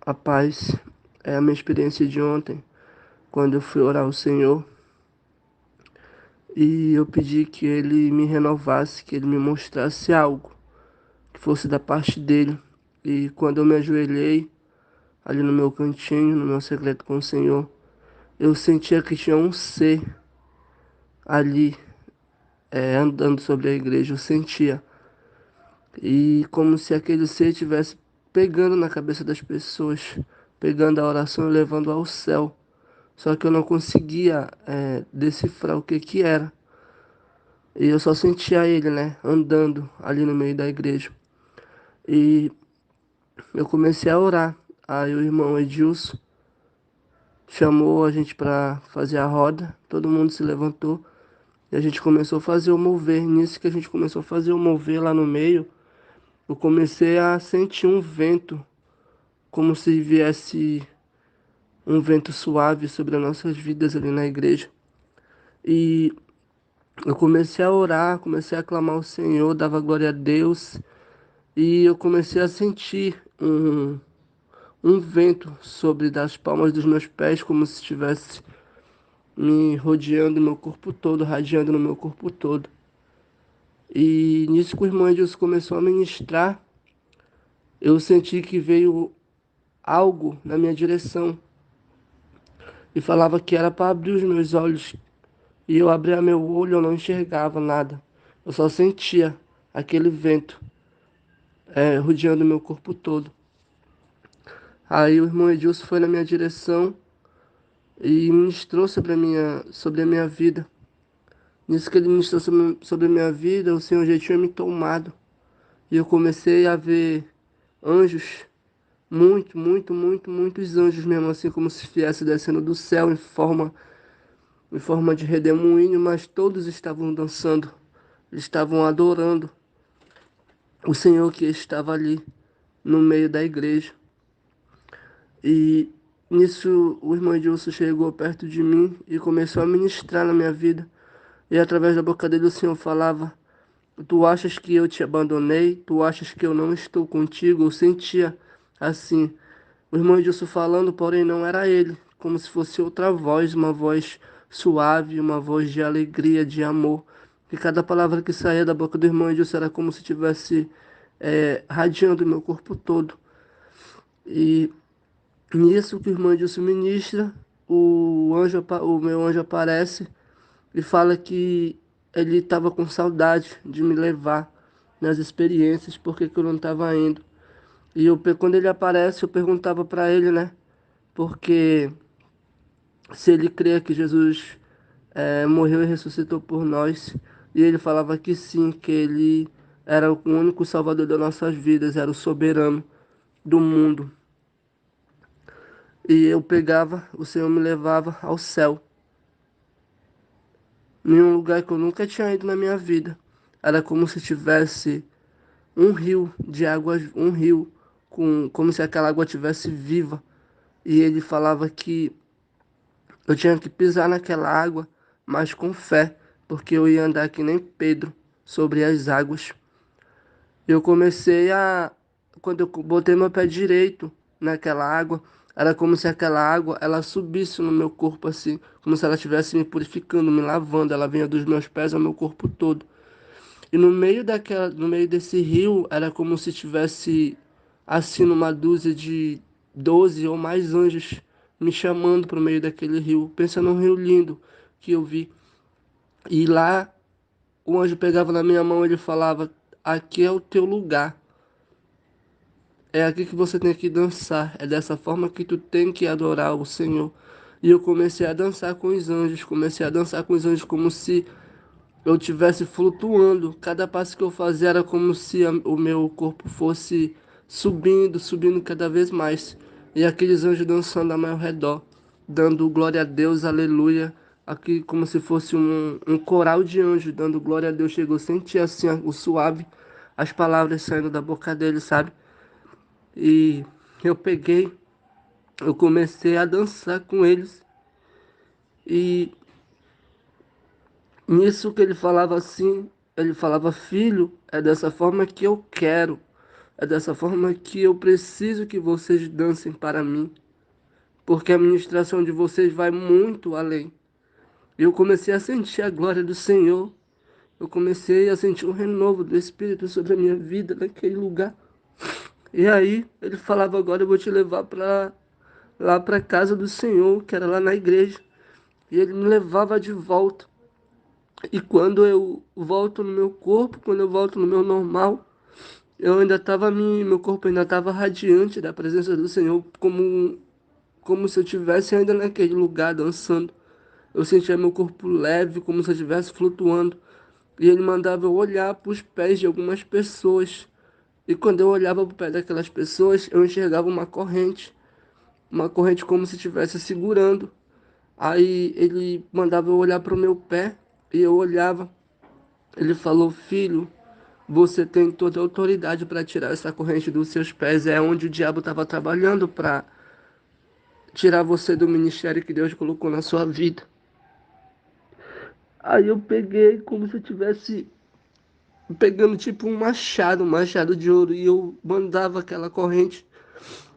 A paz é a minha experiência de ontem, quando eu fui orar ao Senhor e eu pedi que Ele me renovasse, que Ele me mostrasse algo que fosse da parte dele. E quando eu me ajoelhei ali no meu cantinho, no meu secreto com o Senhor, eu sentia que tinha um ser ali, andando sobre a igreja. Eu sentia. E como se aquele ser estivesse pegando na cabeça das pessoas, pegando a oração e levando ao céu. Só que eu não conseguia decifrar o que que era. E eu só sentia ele, né, andando ali no meio da igreja. E eu comecei a orar. Aí o irmão Edilson chamou a gente para fazer a roda. Todo mundo se levantou e a gente começou a fazer o mover. Nisso que a gente começou a fazer o mover lá no meio, eu comecei a sentir um vento, como se viesse um vento suave sobre as nossas vidas ali na igreja. E eu comecei a orar, comecei a clamar ao Senhor, dava glória a Deus e eu comecei a sentir um vento sobre das palmas dos meus pés, como se estivesse me rodeando meu corpo todo, radiando no meu corpo todo. E nisso que o irmão Edilson começou a ministrar, eu senti que veio algo na minha direção e falava que era para abrir os meus olhos. E eu abria meu olho, eu não enxergava nada. Eu só sentia aquele vento rodeando meu corpo todo. Aí o irmão Edilson foi na minha direção e ministrou sobre a minha vida. Nisso que ele ministrou sobre a minha vida, o Senhor já tinha me tomado. E eu comecei a ver anjos, muitos anjos mesmo, assim como se estivesse descendo do céu em forma de redemoinho, mas todos estavam dançando, estavam adorando o Senhor que estava ali no meio da igreja. E nisso o irmão Edilson chegou perto de mim e começou a ministrar na minha vida. E através da boca dele o Senhor falava: Tu achas que eu te abandonei? Tu achas que eu não estou contigo? Eu sentia assim. O irmão Edilson falando, porém não era ele, como se fosse outra voz, uma voz suave, uma voz de alegria, de amor. E cada palavra que saía da boca do irmão Edilson era como se tivesse radiando o meu corpo todo. E nisso que o irmão Edilson ministra, o meu anjo aparece e fala que ele estava com saudade de me levar nas experiências, porque que eu não estava indo. E quando ele aparece, eu perguntava para ele, né? Porque se ele cria que Jesus morreu e ressuscitou por nós, e ele falava que sim, que ele era o único salvador das nossas vidas, era o soberano do mundo. E eu pegava, o Senhor me levava ao céu, em um lugar que eu nunca tinha ido na minha vida. Era como se tivesse um rio de água, um rio como se aquela água tivesse viva. E ele falava que eu tinha que pisar naquela água, mas com fé, porque eu ia andar que nem Pedro sobre as águas. Eu comecei a, quando eu botei meu pé direito naquela água, era como se aquela água ela subisse no meu corpo assim, como se ela estivesse me purificando, me lavando. Ela vinha dos meus pés ao meu corpo todo. E no meio desse rio, era como se tivesse assim numa dúzia de 12 ou mais anjos me chamando para o meio daquele rio. Pensa num rio lindo que eu vi. E lá o anjo pegava na minha mão e ele falava: Aqui é o teu lugar. É aqui que você tem que dançar. É dessa forma que tu tem que adorar o Senhor. E eu comecei a dançar com os anjos. Comecei a dançar com os anjos como se eu estivesse flutuando. Cada passo que eu fazia era como se o meu corpo fosse subindo, subindo cada vez mais. E aqueles anjos dançando ao meu redor, dando glória a Deus, aleluia. Aqui como se fosse um coral de anjos dando glória a Deus. Chegou a sentir assim o suave, as palavras saindo da boca dele, sabe? E eu peguei, eu comecei a dançar com eles. E nisso que ele falava assim, ele falava: Filho, é dessa forma que eu quero. É dessa forma que eu preciso que vocês dancem para mim, porque a ministração de vocês vai muito além. Eu comecei a sentir a glória do Senhor. Eu comecei a sentir um renovo do Espírito sobre a minha vida naquele lugar. E aí ele falava: agora eu vou te levar para lá para casa do Senhor, que era lá na igreja. E ele me levava de volta. E quando eu volto no meu corpo, quando eu volto no meu normal, eu ainda estava meu corpo ainda estava radiante da presença do Senhor, como se eu estivesse ainda naquele lugar dançando. Eu sentia meu corpo leve, como se eu estivesse flutuando. E ele mandava eu olhar para os pés de algumas pessoas. E quando eu olhava para o pé daquelas pessoas, eu enxergava uma corrente como se estivesse segurando. Aí ele mandava eu olhar para o meu pé e eu olhava. Ele falou: filho, você tem toda a autoridade para tirar essa corrente dos seus pés. É onde o diabo estava trabalhando para tirar você do ministério que Deus colocou na sua vida. Aí eu peguei como se eu tivesse pegando tipo um machado de ouro, e eu mandava aquela corrente.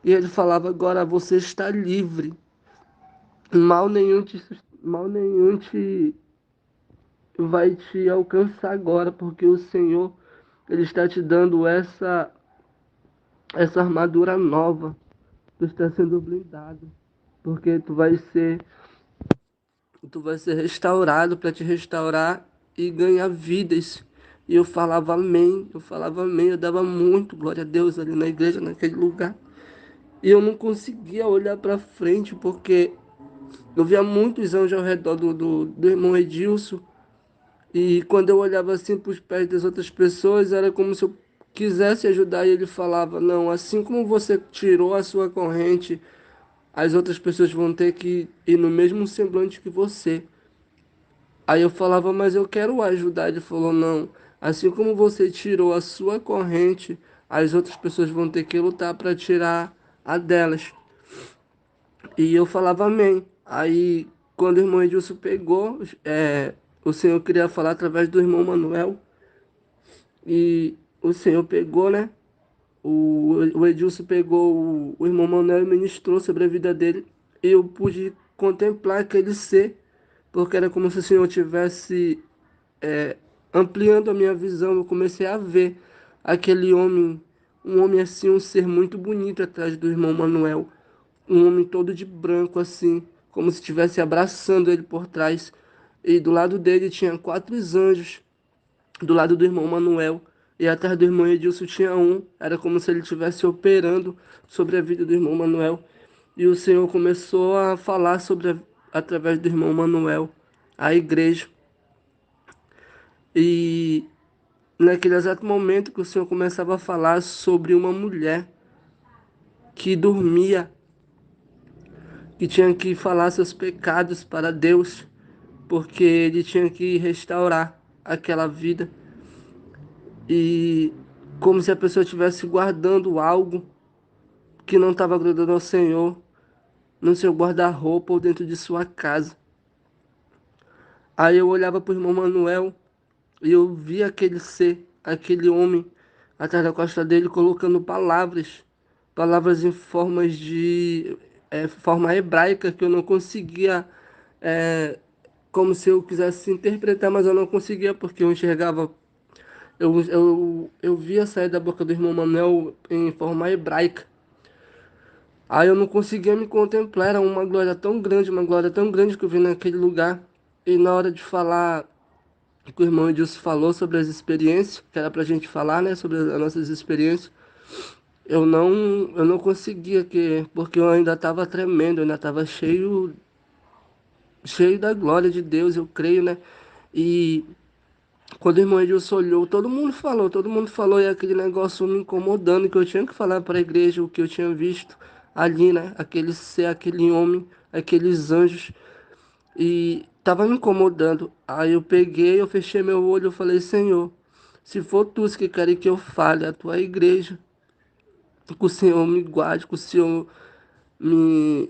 E ele falava: agora você está livre. Mal nenhum te vai te alcançar agora, porque o Senhor ele está te dando essa armadura nova. Tu está sendo blindado, porque tu vai ser restaurado para te restaurar e ganhar vidas. E eu falava amém, eu dava muito glória a Deus ali na igreja, naquele lugar. E eu não conseguia olhar para frente, porque eu via muitos anjos ao redor do irmão Edilson. E quando eu olhava assim para os pés das outras pessoas, era como se eu quisesse ajudar. E ele falava: não, assim como você tirou a sua corrente, as outras pessoas vão ter que ir no mesmo semblante que você. Aí eu falava: mas eu quero ajudar. Ele falou: não, assim como você tirou a sua corrente, as outras pessoas vão ter que lutar para tirar a delas. E eu falava amém. Aí, quando o irmão Edilson pegou, o Senhor queria falar através do irmão Manuel. E o Senhor pegou, né? O Edilson pegou o irmão Manuel e ministrou sobre a vida dele. E eu pude contemplar aquele ser, porque era como se o Senhor tivesse ampliando a minha visão. Eu comecei a ver aquele homem, um homem assim, um ser muito bonito atrás do irmão Manuel. Um homem todo de branco assim, como se estivesse abraçando ele por trás. E do lado dele tinha quatro anjos, do lado do irmão Manuel. E atrás do irmão Edilson tinha um. Era como se ele estivesse operando sobre a vida do irmão Manuel. E o Senhor começou a falar através do irmão Manuel, a igreja. E naquele exato momento que o Senhor começava a falar sobre uma mulher que dormia, que tinha que falar seus pecados para Deus, porque ele tinha que restaurar aquela vida. E como se a pessoa estivesse guardando algo que não estava agradando ao Senhor no seu guarda-roupa ou dentro de sua casa. Aí eu olhava para o irmão Manuel e eu via aquele ser, aquele homem atrás da costa dele colocando palavras em forma hebraica que eu não conseguia, é, como se eu quisesse interpretar, mas eu não conseguia porque eu enxergava, eu via sair da boca do irmão Manuel em forma hebraica. Aí eu não conseguia me contemplar, era uma glória tão grande que eu vi naquele lugar. E na hora de falar, que o irmão Edilson falou sobre as experiências, que era pra gente falar, né, sobre as nossas experiências, eu não conseguia, porque eu ainda estava tremendo, eu ainda estava cheio da glória de Deus, eu creio, né? E quando o irmão Edilson olhou, todo mundo falou, e aquele negócio me incomodando, que eu tinha que falar para a igreja o que eu tinha visto ali, né? Aquele ser, aquele homem, aqueles anjos, e tava me incomodando. Aí eu peguei, eu fechei meu olho, eu falei: Senhor, se for tu que querem que eu fale a tua igreja, que o Senhor me guarde, que o Senhor me,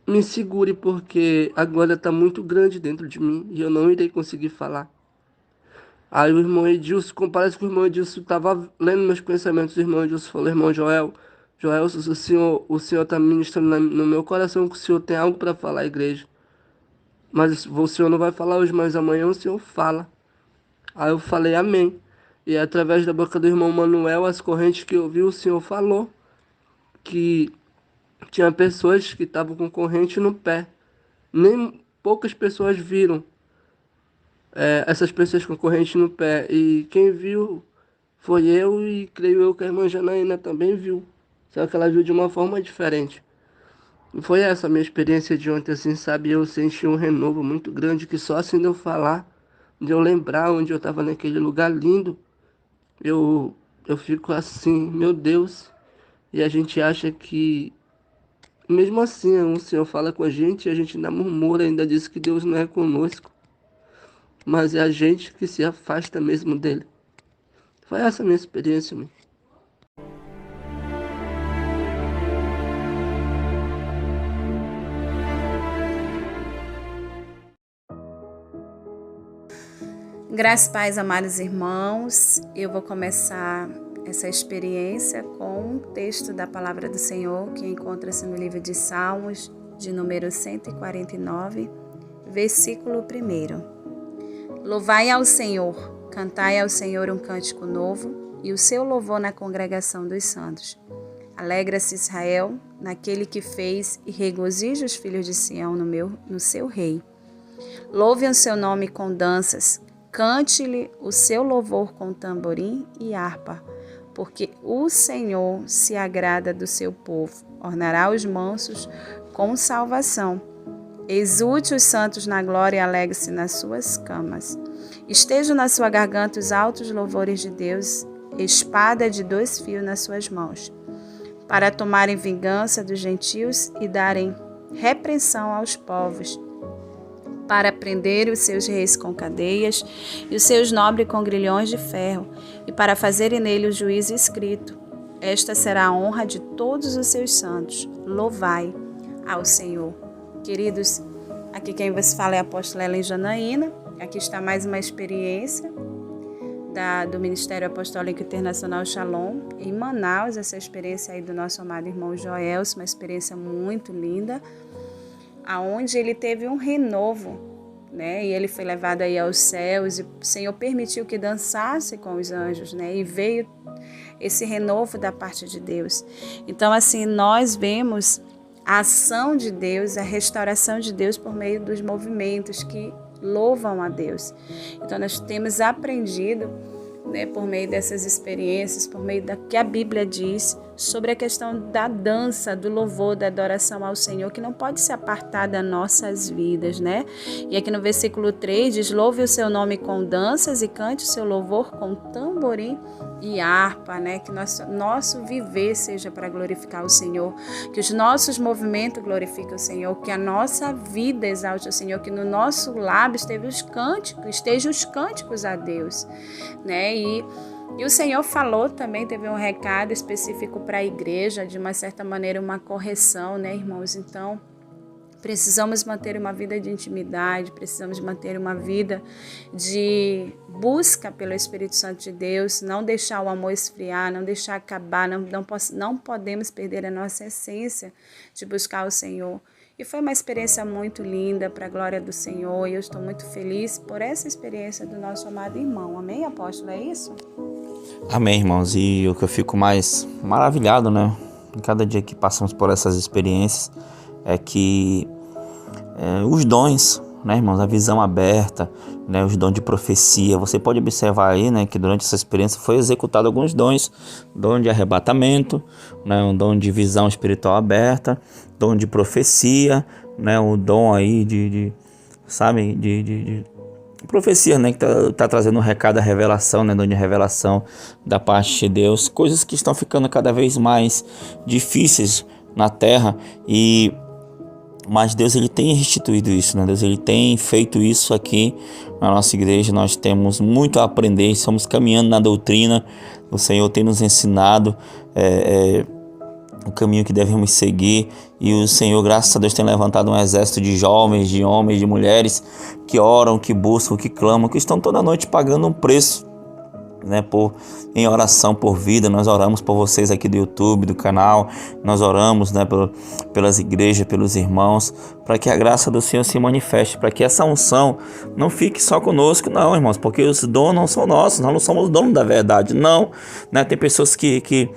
me segure, porque a glória está muito grande dentro de mim e eu não irei conseguir falar. Aí o irmão Edilson, parece que o irmão Edilson estava lendo meus pensamentos. O irmão Edilson falou: irmão Joel, Joel, o senhor está ministrando no meu coração que o senhor tem algo para falar à igreja. Mas o senhor não vai falar hoje, mas amanhã o senhor fala. Aí eu falei amém. E através da boca do irmão Manuel, as correntes que eu vi, o senhor falou que tinha pessoas que estavam com corrente no pé. Nem poucas pessoas viram essas pessoas com corrente no pé. E quem viu foi eu e creio eu que a irmã Janaína também viu. Só que ela viu de uma forma diferente. E foi essa a minha experiência de ontem, assim, sabe? Eu senti um renovo muito grande que só assim de eu falar, de eu lembrar onde eu estava naquele lugar lindo, eu, eu fico assim, meu Deus. E a gente acha que, mesmo assim, o Senhor fala com a gente e a gente ainda murmura, ainda diz que Deus não é conosco. Mas é a gente que se afasta mesmo dele. Foi essa a minha experiência, mãe. Graças, pais, amados irmãos, eu vou começar essa experiência com um texto da Palavra do Senhor que encontra-se no livro de Salmos, de número 149, versículo 1. Louvai ao Senhor, cantai ao Senhor um cântico novo e o seu louvor na congregação dos santos. Alegra-se Israel naquele que fez e regozija os filhos de Sião no seu rei. Louve o seu nome com danças, cante-lhe o seu louvor com tamborim e harpa, porque o Senhor se agrada do seu povo, ornará os mansos com salvação. Exulte os santos na glória e alegre-se nas suas camas. Estejam na sua garganta os altos louvores de Deus, espada de 2 fios nas suas mãos, para tomarem vingança dos gentios e darem repreensão aos povos, para prender os seus reis com cadeias e os seus nobres com grilhões de ferro, e para fazerem nele o juízo escrito. Esta será a honra de todos os seus santos. Louvai ao Senhor. Queridos, aqui quem vos fala é a apóstola Ellen Janaína. Aqui está mais uma experiência do Ministério Apostólico Internacional Shalom, em Manaus, essa experiência aí do nosso amado irmão Joelson, uma experiência muito linda, aonde ele teve um renovo, né? E ele foi levado aí aos céus e o Senhor permitiu que dançasse com os anjos, né? E veio esse renovo da parte de Deus. Então, assim, nós vemos a ação de Deus, a restauração de Deus por meio dos movimentos que louvam a Deus. Então, nós temos aprendido, né, por meio dessas experiências, por meio da que a Bíblia diz sobre a questão da dança, do louvor, da adoração ao Senhor, que não pode se apartar das nossas vidas, né? E aqui no versículo 3 diz: louve o seu nome com danças e cante o seu louvor com tamborim e harpa, né? Que nosso viver seja para glorificar o Senhor, que os nossos movimentos glorifiquem o Senhor, que a nossa vida exalte o Senhor, que no nosso lábio estejam os cânticos a Deus, né? E o Senhor falou também, teve um recado específico para a igreja, de uma certa maneira uma correção, né, irmãos? Então, precisamos manter uma vida de intimidade, precisamos manter uma vida de busca pelo Espírito Santo de Deus, não deixar o amor esfriar, não deixar acabar, não podemos perder a nossa essência de buscar o Senhor. E foi uma experiência muito linda para a glória do Senhor, e eu estou muito feliz por essa experiência do nosso amado irmão. Amém, apóstolo? É isso? Amém, irmãos. E o que eu fico mais maravilhado, né, em cada dia que passamos por essas experiências, é que os dons, né, irmãos, a visão aberta, né, os dons de profecia, você pode observar aí, né, que durante essa experiência foi executado alguns dons, dom de arrebatamento, né, um dom de visão espiritual aberta, dom de profecia, né, o dom aí de profecia, né, que tá trazendo um recado, a revelação, né, dom de revelação da parte de Deus, coisas que estão ficando cada vez mais difíceis na terra, mas Deus, ele tem restituído isso, né? Deus, ele tem feito isso aqui na nossa igreja. Nós temos muito a aprender, estamos caminhando na doutrina. O Senhor tem nos ensinado o caminho que devemos seguir. E o Senhor, graças a Deus, tem levantado um exército de jovens, de homens, de mulheres que oram, que buscam, que clamam, que estão toda noite pagando um preço, né, em oração por vida. Nós oramos por vocês aqui do YouTube, do canal. Nós oramos, né, pelas igrejas, pelos irmãos, para que a graça do Senhor se manifeste, para que essa unção não fique só conosco, não, irmãos, porque os dons não são nossos, nós não somos donos da verdade, não, né? Tem pessoas que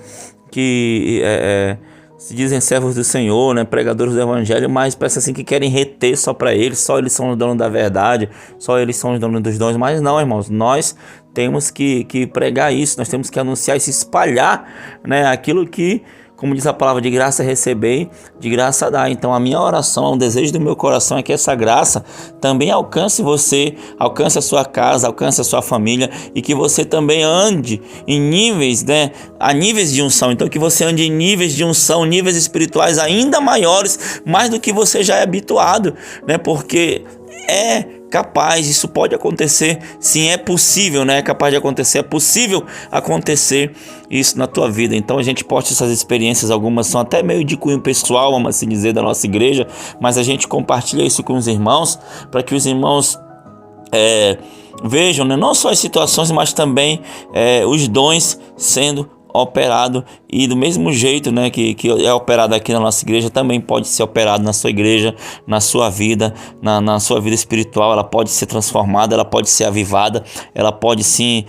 se dizem servos do Senhor, né, pregadores do Evangelho, mas parece assim que querem reter só para eles, só eles são os donos da verdade, só eles são os donos dos dons. Mas não, irmãos, nós temos que pregar isso, nós temos que anunciar e se espalhar, né, aquilo que, como diz a palavra, de graça receber, de graça dar. Então a minha oração, o desejo do meu coração é que essa graça também alcance você, alcance a sua casa, alcance a sua família, e que você também ande em níveis, né, a níveis de unção. Então que você ande em níveis de unção, níveis espirituais ainda maiores, mais do que você já é habituado, né, porque é capaz, isso pode acontecer, sim, é possível, né? É capaz de acontecer, é possível acontecer isso na tua vida. Então a gente posta essas experiências, algumas são até meio de cunho pessoal, vamos assim dizer, da nossa igreja, mas a gente compartilha isso com os irmãos, para que os irmãos vejam, né, não só as situações, mas também os dons sendo operado, e do mesmo jeito, né, que é operado aqui na nossa igreja, também pode ser operado na sua igreja, na sua vida, na sua vida espiritual. Ela pode ser transformada, ela pode ser avivada, ela pode sim,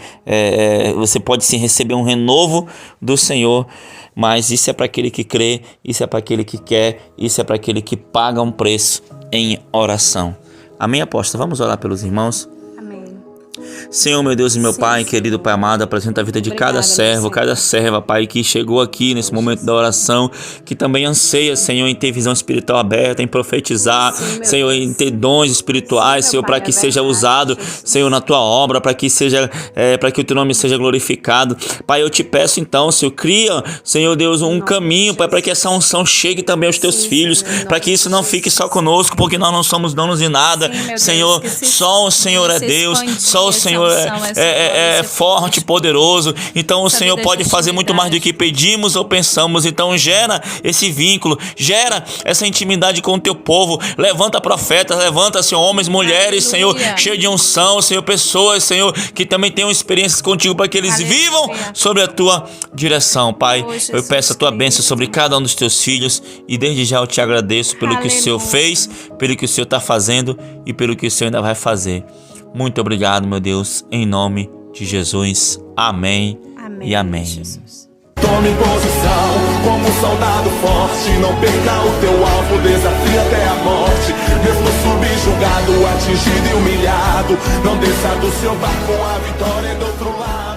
você pode sim receber um renovo do Senhor. Mas isso é para aquele que crê, isso é para aquele que quer, isso é para aquele que paga um preço em oração. Amém, apóstolo? Vamos orar pelos irmãos? Senhor, meu Deus e meu Pai, querido Pai amado, apresenta a vida de cada servo, cada serva, Pai, que chegou aqui nesse momento da oração, que também anseia, Senhor, em ter visão espiritual aberta, em profetizar, Senhor, em ter dons espirituais, Senhor, para que seja usado, Senhor, na Tua obra, para que o Teu nome seja glorificado. Pai, eu te peço então, Senhor, cria, Senhor Deus, um caminho, Pai, para que essa unção chegue também aos Teus filhos, para que isso não fique só conosco, porque nós não somos donos de nada, Senhor, só o Senhor é Deus, só o Senhor é forte, poderoso. Então o Senhor pode fazer muito mais do que pedimos ou pensamos. Então gera esse vínculo, gera essa intimidade com o teu povo. Levanta profetas, levanta, Senhor, homens, mulheres, Senhor, cheio de unção, Senhor, pessoas, Senhor, que também tenham experiências contigo, para que eles vivam sobre a tua direção, Pai. Eu peço a tua bênção sobre cada um dos teus filhos, e desde já eu te agradeço pelo que o Senhor fez, pelo que o Senhor está fazendo e pelo que o Senhor ainda vai fazer. Muito obrigado, meu Deus, em nome de Jesus. Amém, e amém. Jesus. Tome posição como um soldado forte. Não perca o teu alvo, desafia até a morte. Mesmo subjugado, atingido e humilhado, não desça do seu barco, a vitória é do outro lado.